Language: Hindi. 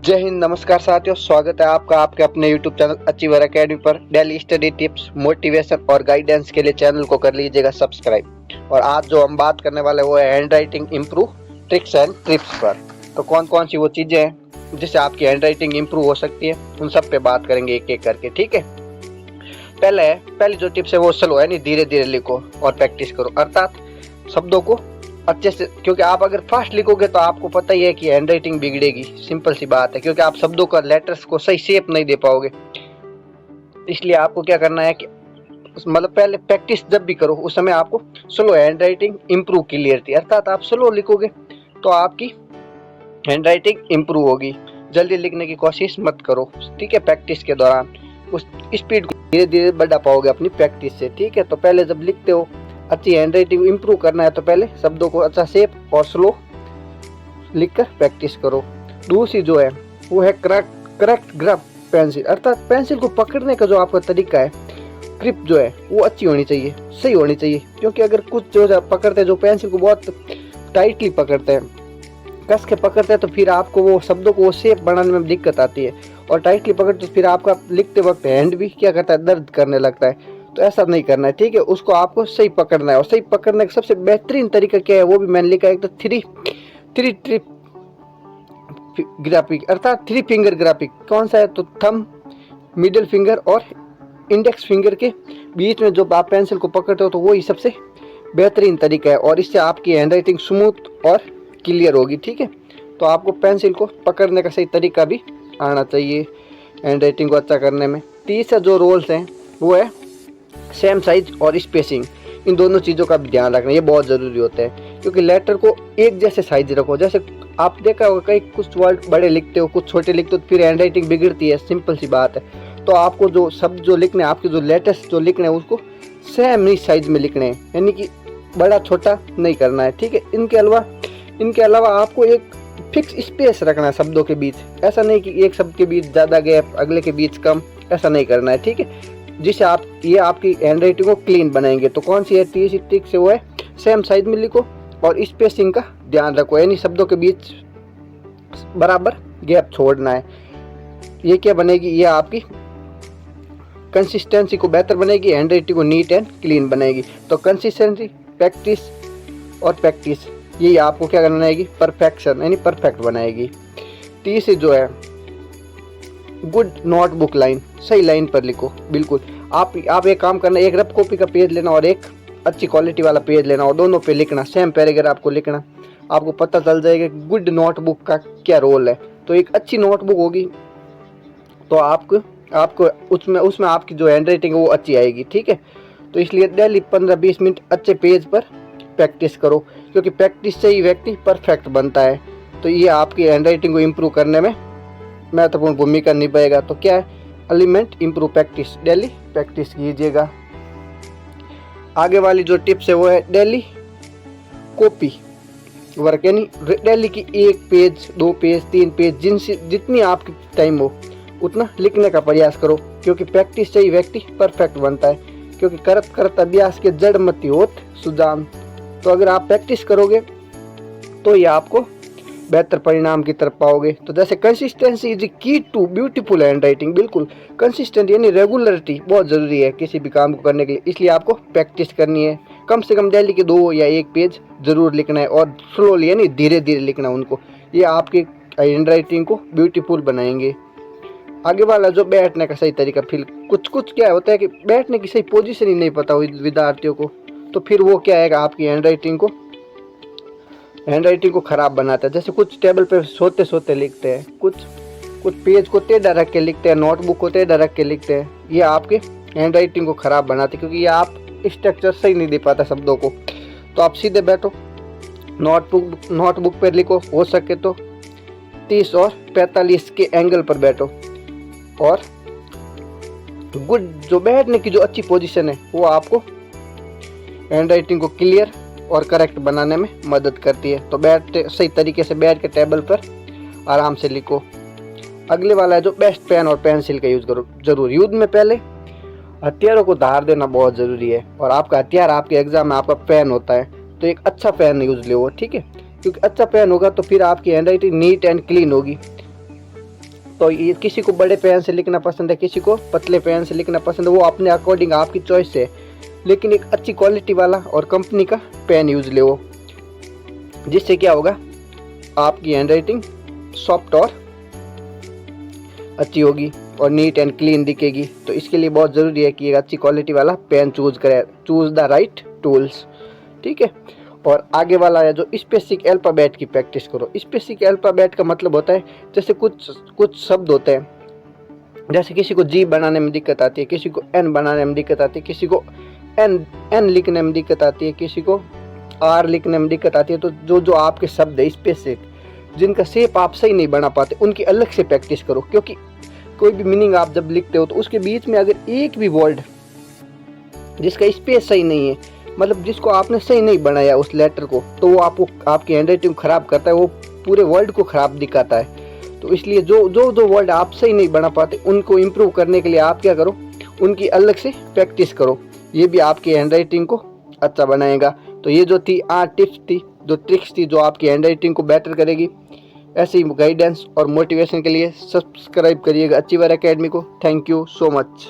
जय हिंद, नमस्कार साथियों। स्वागत है आपका आपके अपने YouTube चैनल अचीवर एकेडमी पर। डेली स्टडी टिप्स, मोटिवेशन और गाइडेंस के लिए चैनल को कर लीजिएगा सब्सक्राइब। और आज जो हम बात करने वाले वो है hand writing improve tricks and tips पर। तो कौन कौन सी वो चीज़ें हैं जिससे आपकी हैंड राइटिंग इम्प्रूव हो सकती है, उन सब पे बात करेंगे एक एक करके, ठीक है। पहली जो टिप्स है वो स्लो है, नहीं धीरे धीरे लिखो और प्रैक्टिस करो, अर्थात शब्दों को अच्छे से, क्योंकि आप अगर फास्ट लिखोगे तो आपको पता ही है कि हैंड राइटिंग बिगड़ेगी। सिंपल सी बात है, क्योंकि आप शब्दों का लेटर्स को सही शेप नहीं दे पाओगे। इसलिए आपको क्या करना है कि मतलब पहले प्रैक्टिस जब भी करो उस समय आपको slow hand writing improve clarity, अर्थात आप स्लो लिखोगे तो आपकी हैंड राइटिंग इम्प्रूव होगी। जल्दी लिखने की कोशिश मत करो, ठीक है। प्रैक्टिस के दौरान उस स्पीड को धीरे धीरे बढ़ा पाओगे अपनी प्रैक्टिस से, ठीक है। तो पहले जब लिखते हो अच्छी हैंड राइटिंग इम्प्रूव करना है तो पहले शब्दों को अच्छा शेप और स्लो लिखकर प्रैक्टिस करो। दूसरी जो है वो है करेक्ट ग्रिप पेंसिल, अर्थात पेंसिल को पकड़ने का जो आपका तरीका है, ग्रिप जो है वो अच्छी होनी चाहिए, सही होनी चाहिए। क्योंकि अगर कुछ जो पकड़ते हैं, जो पेंसिल को बहुत टाइटली पकड़ते हैं, कस के पकड़ते हैं, तो फिर आपको वो शब्दों को वो शेप बनाने में दिक्कत आती है। और टाइटली पकड़ते तो फिर आपका लिखते वक्त हैंड भी क्या करता है, दर्द करने लगता है। तो ऐसा नहीं करना है, ठीक है। उसको आपको सही पकड़ना है, और सही पकड़ने का सबसे बेहतरीन तरीका क्या है वो भी मैंने लिखा है। तो थ्री ट्रिप ग्राफिक, अर्थात 3 फिंगर ग्राफिक। कौन सा है? तो थंब, मिडिल फिंगर और इंडेक्स फिंगर के बीच में जो आप पेंसिल को पकड़ते हो, तो वही सबसे बेहतरीन तरीका है। और इससे आपकी हैंड राइटिंग स्मूथ और क्लियर होगी, ठीक है। तो आपको पेंसिल को पकड़ने का सही तरीका भी आना चाहिए हैंड राइटिंग को अच्छा करने में। तीसरा जो रोल्स हैं वो है सेम साइज और स्पेसिंग। इन दोनों चीज़ों का भी ध्यान रखना, ये बहुत ज़रूरी होता है। क्योंकि लेटर को एक जैसे साइज रखो। जैसे आप देखा होगा कई कुछ वर्ड बड़े लिखते हो, कुछ छोटे लिखते हो, तो फिर हैंड राइटिंग बिगड़ती है, सिंपल सी बात है। तो आपको जो शब्द जो लिखने हैं, आपके जो लेटर्स जो लिखने हैं, उसको सेम ही साइज में लिखने हैं, यानी कि बड़ा छोटा नहीं करना है, ठीक है। इनके अलावा आपको एक फिक्स स्पेस रखना है शब्दों के बीच। ऐसा नहीं कि एक शब्द के बीच ज़्यादा गैप, अगले के बीच कम, ऐसा नहीं करना है, ठीक है। जिससे ये आपकी हैंड राइटिंग को क्लीन बनाएंगे। तो कौन सी है तीसरी ट्रिक से वो है सेम साइज में लिखो और स्पेसिंग का ध्यान रखो, यानी शब्दों के बीच बराबर गैप छोड़ना है। ये क्या बनेगी, ये आपकी कंसिस्टेंसी को बेहतर बनेगी, हैंड राइटिंग को नीट एंड क्लीन बनाएगी। तो कंसिस्टेंसी, प्रैक्टिस और प्रैक्टिस, यही आपको क्या बनाएगी, परफेक्शन यानी परफेक्ट बनाएगी। तीसरी जो है गुड नोटबुक लाइन, सही लाइन पर लिखो। बिल्कुल आप एक काम करना, एक रफ कॉपी का पेज लेना और एक अच्छी क्वालिटी वाला पेज लेना, और दोनों पे लिखना, सेम पैराग्राफ को लिखना। आपको पता चल जाएगा कि गुड नोटबुक का क्या रोल है। तो एक अच्छी नोटबुक होगी तो आपको उसमें आपकी जो हैंड राइटिंग है वो अच्छी आएगी, ठीक है। तो इसलिए डेली 15-20 मिनट अच्छे पेज पर प्रैक्टिस करो, क्योंकि प्रैक्टिस से ही व्यक्ति परफेक्ट बनता है। तो ये आपकी हैंड राइटिंग को इम्प्रूव करने में महत्वपूर्ण भूमिका निभाएगा। तो क्या है, element improve practice, daily practice कीजिएगा। आगे वाली जो टिप्स है वो है डेली कॉपी वर्क, यानी डेली की 1 पेज, 2 पेज, 3 पेज, जितनी आपकी टाइम हो उतना लिखने का प्रयास करो। क्योंकि प्रैक्टिस से ही व्यक्ति परफेक्ट बनता है। क्योंकि करत करत अभ्यास के जड़ मति होत सुजान। तो अगर आप प्रैक्टिस करोगे तो ये आपको बेहतर परिणाम की तरफ पाओगे। तो जैसे कंसिस्टेंसी इज की टू ब्यूटीफुल हैंड राइटिंग, बिल्कुल कंसिस्टेंट यानी रेगुलरिटी बहुत ज़रूरी है किसी भी काम को करने के लिए। इसलिए आपको प्रैक्टिस करनी है, कम से कम डेली के 2 या 1 पेज जरूर लिखना है, और स्लोली यानी धीरे धीरे लिखना उनको। ये आपकी हैंड राइटिंग को ब्यूटीफुल बनाएंगे। आगे वाला जो बैठने का सही तरीका, फिर कुछ क्या होता है कि बैठने की सही पोजीशन ही नहीं पता हो विद्यार्थियों को, तो फिर वो क्या है, आपकी हैंड राइटिंग को ख़राब बनाता है। जैसे कुछ टेबल पे सोते सोते लिखते हैं, कुछ पेज को टेढ़ा रख के लिखते हैं, नोटबुक को टेढ़ा रख के लिखते हैं। ये आपके हैंड राइटिंग को ख़राब बनाते हैं, क्योंकि ये आप स्ट्रक्चर सही नहीं दे पाता शब्दों को। तो आप सीधे बैठो, नोटबुक पर लिखो, हो सके तो 30 और 45 के एंगल पर बैठो। और गुड जो बैठने की जो अच्छी पोजीशन है वो आपको हैंड राइटिंग को क्लियर और करेक्ट बनाने में मदद करती है। तो सही तरीके से बैठ के टेबल पर आराम से लिखो। अगले वाला है जो बेस्ट पेन और पेंसिल का यूज़ करो जरूर। युद्ध में पहले हथियारों को धार देना बहुत ज़रूरी है, और आपका हथियार आपके एग्जाम में आपका पेन होता है। तो एक अच्छा पेन यूज़ लो, ठीक है। क्योंकि अच्छा पेन होगा तो फिर आपकी hand writing neat and clean होगी। तो ये किसी को बड़े पेन से लिखना पसंद है, किसी को पतले पेन से लिखना पसंद है, वो अपने अकॉर्डिंग आपकी चॉइस है। लेकिन एक अच्छी क्वालिटी वाला और कंपनी का पेन यूज़ ले, वो जिससे क्या होगा, आपकी हैंडराइटिंग सॉफ्ट और अच्छी होगी और नीट एंड क्लीन दिखेगी। तो इसके लिए बहुत ज़रूरी है कि एक अच्छी क्वालिटी वाला पेन चूज़ करें, चूज़ द राइट टूल्स, ठीक है। और आगे वाला है जो स्पेसिक अल्फ़ाबेट की प्रैक्टिस करो। स्पेसिक अल्फ़ाबेट का मतलब होता है जैसे कुछ शब्द होते हैं, जैसे किसी को जी बनाने में दिक्कत आती है, किसी को एन बनाने में दिक्कत आती है, किसी को एन लिखने में दिक्कत आती है, किसी को आर लिखने में दिक्कत आती है। तो जो आपके शब्द है स्पेसिक, जिनका शेप आप सही नहीं बना पाते, उनकी अलग से प्रैक्टिस करो। क्योंकि कोई भी मीनिंग आप जब लिखते हो तो उसके बीच में अगर एक भी वर्ड जिसका स्पेस सही नहीं है, मतलब जिसको आपने सही नहीं बनाया उस लेटर को, तो वो आपकी हैंडराइटिंग खराब करता है, वो पूरे वर्ड को खराब दिखाता है। तो इसलिए जो वर्ड आप सही नहीं बना पाते, उनको इम्प्रूव करने के लिए आप क्या करो, उनकी अलग से प्रैक्टिस करो। ये भी आपकी हैंडराइटिंग को अच्छा बनाएगा। तो ये जो थी 8 टिप्स थी, जो ट्रिक्स थी, जो आपकी हैंडराइटिंग को बेटर करेगी। ऐसी गाइडेंस और मोटिवेशन के लिए सब्सक्राइब करिएगा अचीवर एकेडमी को। Thank you so much.